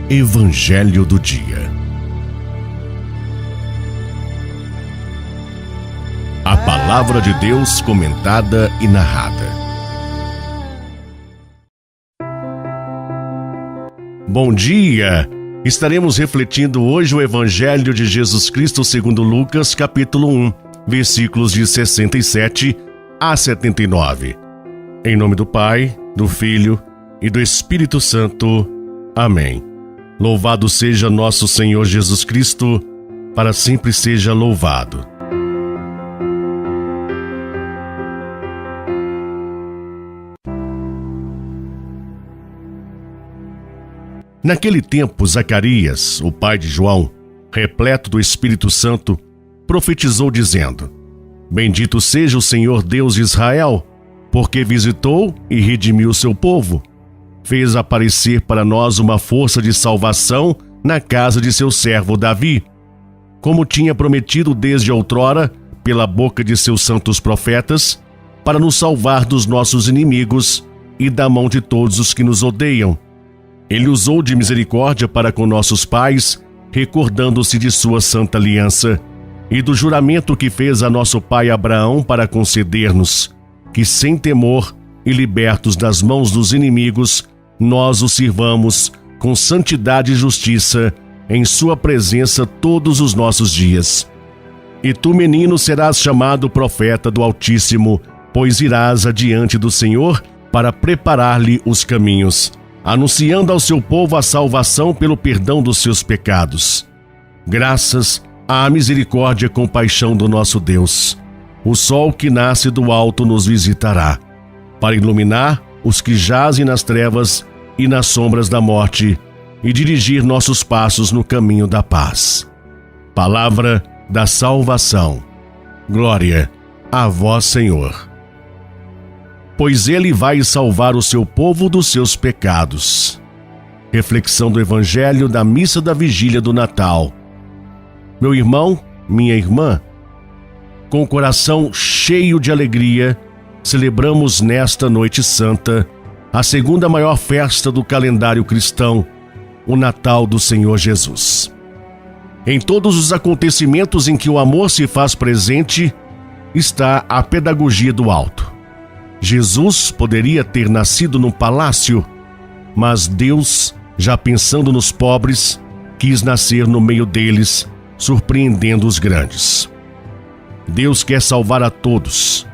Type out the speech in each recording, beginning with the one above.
Evangelho do Dia. A Palavra de Deus comentada e narrada. Bom dia! Estaremos refletindo hoje o Evangelho de Jesus Cristo segundo Lucas, capítulo 1, versículos de 67 a 79. Em nome do Pai, do Filho e do Espírito Santo. Amém. Louvado seja nosso Senhor Jesus Cristo, para sempre seja louvado. Naquele tempo, Zacarias, o pai de João, repleto do Espírito Santo, profetizou dizendo: Bendito seja o Senhor Deus de Israel, porque visitou e redimiu seu povo. Fez aparecer para nós uma força de salvação na casa de seu servo Davi, como tinha prometido desde outrora, pela boca de seus santos profetas, para nos salvar dos nossos inimigos e da mão de todos os que nos odeiam. Ele usou de misericórdia para com nossos pais, recordando-se de sua santa aliança e do juramento que fez a nosso pai Abraão para conceder-nos, que sem temor e libertos das mãos dos inimigos, nós o sirvamos com santidade e justiça em sua presença todos os nossos dias. E tu, menino, serás chamado profeta do Altíssimo, pois irás adiante do Senhor para preparar-lhe os caminhos, anunciando ao seu povo a salvação pelo perdão dos seus pecados. Graças à misericórdia e compaixão do nosso Deus, o sol que nasce do alto nos visitará, para iluminar os que jazem nas trevas e nas sombras da morte, e dirigir nossos passos no caminho da paz. Palavra da salvação. Glória a vós, Senhor. Pois ele vai salvar o seu povo dos seus pecados. Reflexão do Evangelho da Missa da Vigília do Natal. Meu irmão, minha irmã, com o coração cheio de alegria, celebramos nesta noite santa a segunda maior festa do calendário cristão, o Natal do Senhor Jesus. Em todos os acontecimentos em que o amor se faz presente, está a pedagogia do alto. Jesus poderia ter nascido num palácio, mas Deus, já pensando nos pobres, quis nascer no meio deles, surpreendendo os grandes. Deus quer salvar a todos,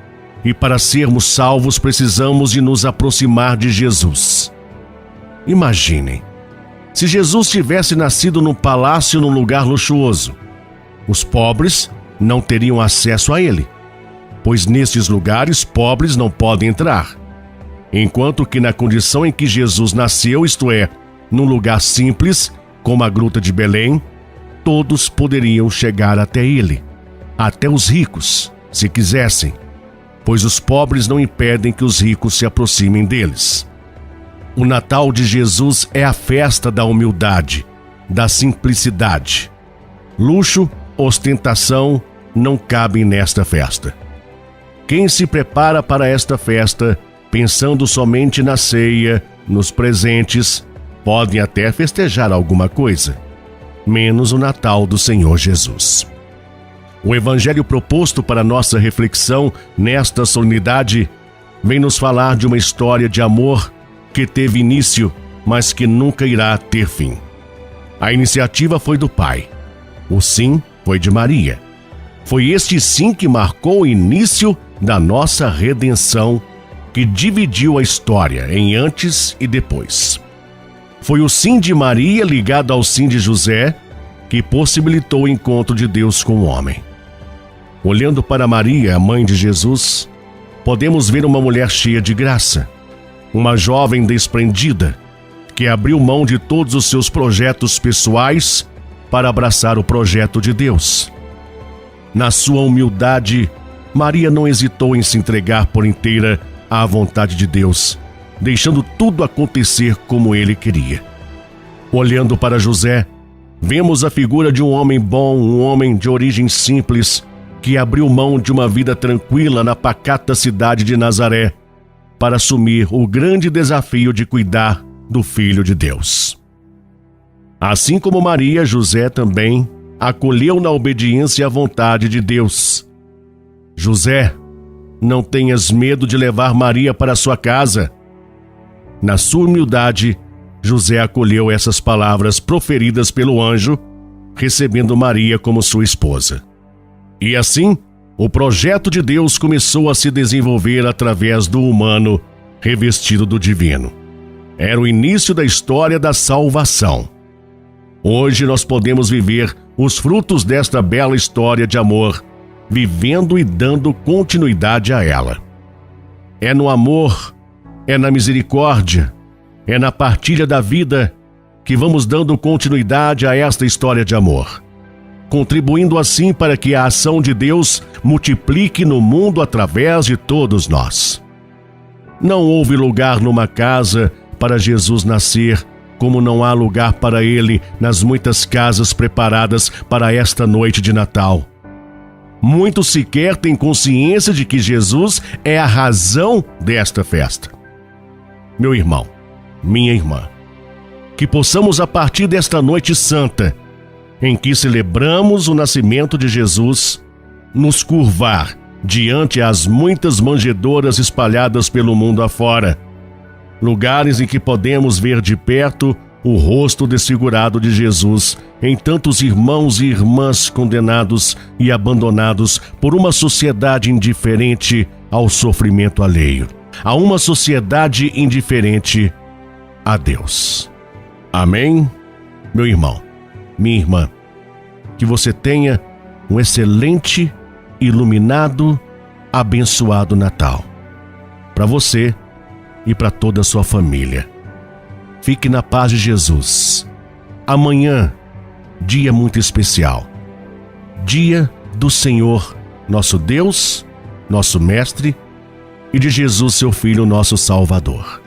e para sermos salvos precisamos de nos aproximar de Jesus. Imaginem, se Jesus tivesse nascido num palácio num lugar luxuoso, os pobres não teriam acesso a ele, pois nestes lugares pobres não podem entrar. Enquanto que na condição em que Jesus nasceu, isto é, num lugar simples, como a Gruta de Belém, todos poderiam chegar até ele, até os ricos, se quisessem, pois os pobres não impedem que os ricos se aproximem deles. O Natal de Jesus é a festa da humildade, da simplicidade. Luxo, ostentação não cabem nesta festa. Quem se prepara para esta festa, pensando somente na ceia, nos presentes, podem até festejar alguma coisa, menos o Natal do Senhor Jesus. O Evangelho proposto para nossa reflexão nesta solenidade vem nos falar de uma história de amor que teve início, mas que nunca irá ter fim. A iniciativa foi do Pai. O sim foi de Maria. Foi este sim que marcou o início da nossa redenção, que dividiu a história em antes e depois. Foi o sim de Maria ligado ao sim de José que possibilitou o encontro de Deus com o homem. Olhando para Maria, a mãe de Jesus, podemos ver uma mulher cheia de graça, uma jovem desprendida, que abriu mão de todos os seus projetos pessoais para abraçar o projeto de Deus. Na sua humildade, Maria não hesitou em se entregar por inteira à vontade de Deus, deixando tudo acontecer como ele queria. Olhando para José, vemos a figura de um homem bom, um homem de origem simples, que abriu mão de uma vida tranquila na pacata cidade de Nazaré para assumir o grande desafio de cuidar do Filho de Deus. Assim como Maria, José também acolheu na obediência à vontade de Deus. José, não tenhas medo de levar Maria para sua casa. Na sua humildade, José acolheu essas palavras proferidas pelo anjo, recebendo Maria como sua esposa. E assim, o projeto de Deus começou a se desenvolver através do humano revestido do divino. Era o início da história da salvação. Hoje nós podemos viver os frutos desta bela história de amor, vivendo e dando continuidade a ela. É no amor, é na misericórdia, é na partilha da vida que vamos dando continuidade a esta história de amor, contribuindo assim para que a ação de Deus multiplique no mundo através de todos nós. Não houve lugar numa casa para Jesus nascer, como não há lugar para ele nas muitas casas preparadas para esta noite de Natal. Muitos sequer têm consciência de que Jesus é a razão desta festa. Meu irmão, minha irmã, que possamos a partir desta noite santa, em que celebramos o nascimento de Jesus, nos curvar diante as muitas manjedouras espalhadas pelo mundo afora, lugares em que podemos ver de perto o rosto desfigurado de Jesus em tantos irmãos e irmãs condenados e abandonados por uma sociedade indiferente ao sofrimento alheio, a uma sociedade indiferente a Deus. Amém? Meu irmão, minha irmã, que você tenha um excelente, iluminado, abençoado Natal, para você e para toda a sua família. Fique na paz de Jesus. Amanhã, dia muito especial. Dia do Senhor, nosso Deus, nosso Mestre, e de Jesus, seu Filho, nosso Salvador.